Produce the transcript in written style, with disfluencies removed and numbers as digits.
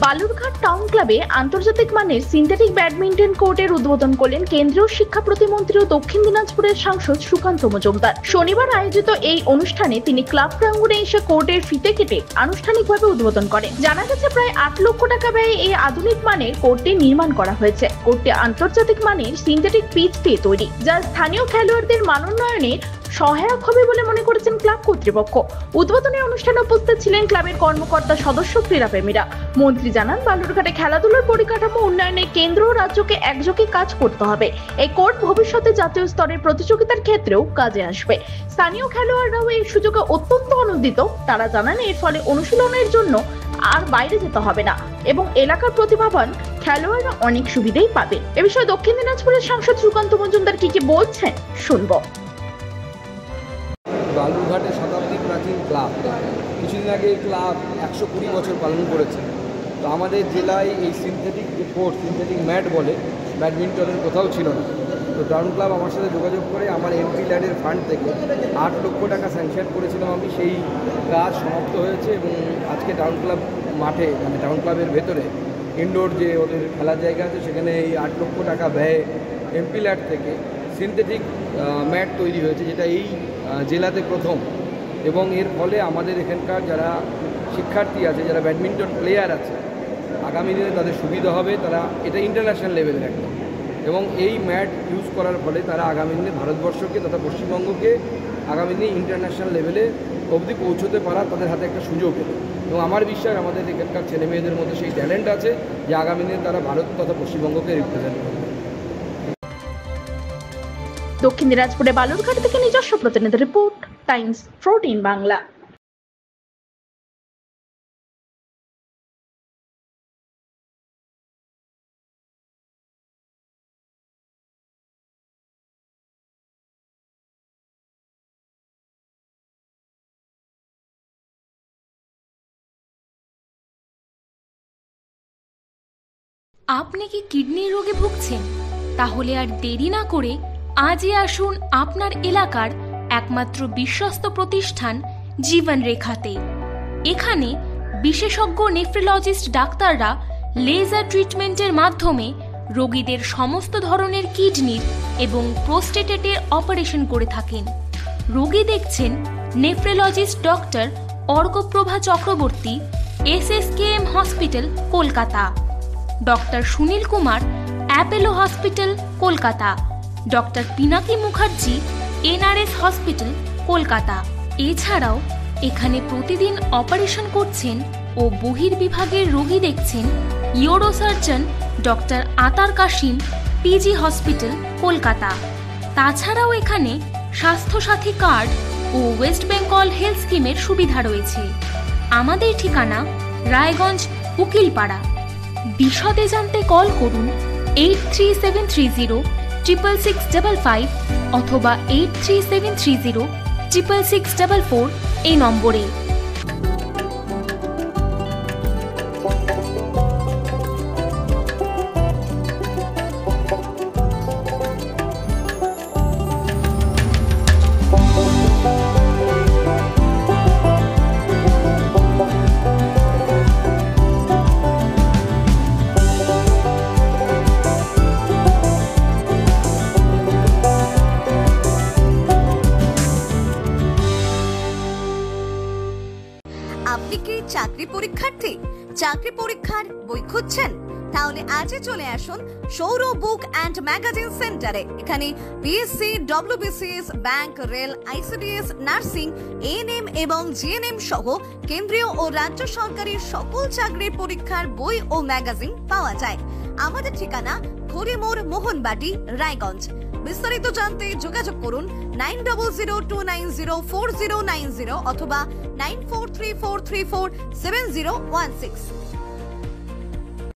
Balurghat town ক্লাবে আন্তর্জাতিক মানের সিনথেটিক ব্যাডমিন্টন কোর্টের উদ্বোধন করলেন কেন্দ্রীয় শিক্ষা প্রতিমন্ত্রী ও দক্ষিণ দিনাজপুরের সাংসদ সুকান্ত মজুমদার। শনিবার আয়োজিত এই অনুষ্ঠানে তিনি ক্লাব প্রাঙ্গণে এসে কোর্টের ফিতে কেটে আনুষ্ঠানিকভাবে উদ্বোধন করেন। জানা গেছে প্রায় 8 লক্ষ টাকা ব্যয়ে এই আধুনিক মানের কোর্টটি নির্মাণ করা হয়েছে। কোর্টটি আন্তর্জাতিক মানের সিনথেটিক পিচ দিয়ে তৈরি, যা স্থানীয় খেলোয়াড়দের মানোন্নয়নে সহায়ক হবে বলে মনে করেছেন ক্লাব কর্তৃপক্ষ। উদ্বোধনী অনুষ্ঠানে উপস্থিত ছিলেন ক্লাবের কর্মকর্তা, সদস্য, ক্রীড়াপ্রেমীরা। মন্ত্রী জানান, বালুরঘাটে খেলাধুলার পরিকাঠামো উন্নয়নে কেন্দ্র ও রাজ্যকে একযোগে কাজ করতে হবে। এই কোর্ট ভবিষ্যতে জাতীয় স্তরের প্রতিযোগিতার ক্ষেত্রেও কাজে আসবে। স্থানীয় খেলোয়াড়রাও এই সুযোগে অত্যন্ত আনন্দিত। তারা জানান, এর ফলে অনুশীলনের জন্য আর বাইরে যেতে হবে না এবং এলাকার প্রতিভাবান খেলোয়াড়রা অনেক সুবিধাই পাবে। এ বিষয়ে দক্ষিণ দিনাজপুরের সাংসদ সুকান্ত মজুমদার কি বলছেন শুনবো। বালুরঘাটের শতাব্দী প্রাচীন ক্লাব, কিছুদিন আগে এই ক্লাব 120 বছর পালন করেছে। তো আমাদের জেলায় এই সিনথেটিক যে কোর্ট, সিনথেটিক ম্যাট বলে, ব্যাডমিন্টনের কোথাও ছিল না। তো টাউন ক্লাব আমার সাথে যোগাযোগ করে আমার এমপি ল্যাডের ফান্ড থেকে 8 লক্ষ টাকা স্যাংশন করেছিলাম আমি। সেই কাজ সমাপ্ত হয়েছে এবং আজকে টাউন ক্লাব মাঠে, মানে টাউন ক্লাবের ভেতরে ইনডোর যে ওদের খেলার জায়গা আছে, সেখানে এই 8 লক্ষ টাকা ব্যয়ে এমপি ল্যাড থেকে সিনথেটিক ম্যাট তৈরি হয়েছে, যেটা এই জেলাতে প্রথম। এবং এর ফলে আমাদের এখানকার যারা শিক্ষার্থী আছে, যারা ব্যাডমিন্টন প্লেয়ার আছে, আগামী দিনে তাদের সুবিধা হবে। তারা এটা ইন্টারন্যাশনাল লেভেলের একটা, এবং এই ম্যাট ইউজ করার ফলে তারা আগামী দিনে ভারতবর্ষকে তথা পশ্চিমবঙ্গকে আগামী দিনে ইন্টারন্যাশনাল লেভেলে অবধি পৌঁছতে পারা তাদের হাতে একটা সুযোগ এলো। এবং আমার বিশ্বাস আমাদের এখানকার ছেলেমেয়েদের মধ্যে সেই ট্যালেন্ট আছে যে আগামী দিনে তারা ভারত তথা পশ্চিমবঙ্গকে রিপ্রেজেন্ট করবে। দক্ষিণ দিনাজপুরে বালুরঘাট থেকে নিজস্ব প্রতিনিধি রিপোর্ট, টাইমস 14 বাংলা। আপনি কি কিডনির রোগে ভুগছেন? তাহলে আর দেরি না করে আজই আসুন আপনার এলাকার একমাত্র বিশ্বস্ত প্রতিষ্ঠান জীবন রেখাতে। এখানে বিশেষজ্ঞ নেফ্রোলজিস্ট ডাক্তাররা লেজার ট্রিটমেন্টের মাধ্যমে রোগীদের সমস্ত ধরনের কিডনির এবং প্রোস্টেটের অপারেশন করে থাকেন। রোগী দেখছেন nephrologist doctor Arkaprava Chakraborty, SSKM hospital, Kolkata. Doctor Sunil Kumar, Apollo hospital, Kolkata. Doctor Pinaki Mukherjee, NRS hospital, Kolkata. এছাড়াও এখানে প্রতিদিন অপারেশন করছেন ও বহির্বিভাগের রোগী দেখছেন ইউরোসার্জন ডক্টর আতার কাশিম, PG হসপিটাল, কলকাতা। তাছাড়াও এখানে স্বাস্থ্যসাথী কার্ড ও ওয়েস্ট বেঙ্গল হেলথ স্কিমের সুবিধা রয়েছে। আমাদের ঠিকানা রায়গঞ্জ, উকিলপাড়া। বিশদে জানতে কল করুন 8373066655 অথবা 8373066644 এই নম্বরে। আপনি কি চাকরি পরীক্ষার্থী? চাকরি পরীক্ষার বই খুঁজছেন? তাহলে আজই চলে আসুন সৌরভ বুক অ্যান্ড ম্যাগাজিন সেন্টারে। এখানে BSc, WBCS, bank, rail, ICDS, nursing, ANM এবং GNM সহ কেন্দ্রীয় ও রাজ্য সরকারি সকল চাকরির পরীক্ষার বই ও ম্যাগাজিন পাওয়া যায়। আমাদের ঠিকানা খড়িমোড়, মোহনবাটি, রায়গঞ্জ। বিস্তারিত জানতে যোগাযোগ করুন 9002904090 অথবা 9434347016।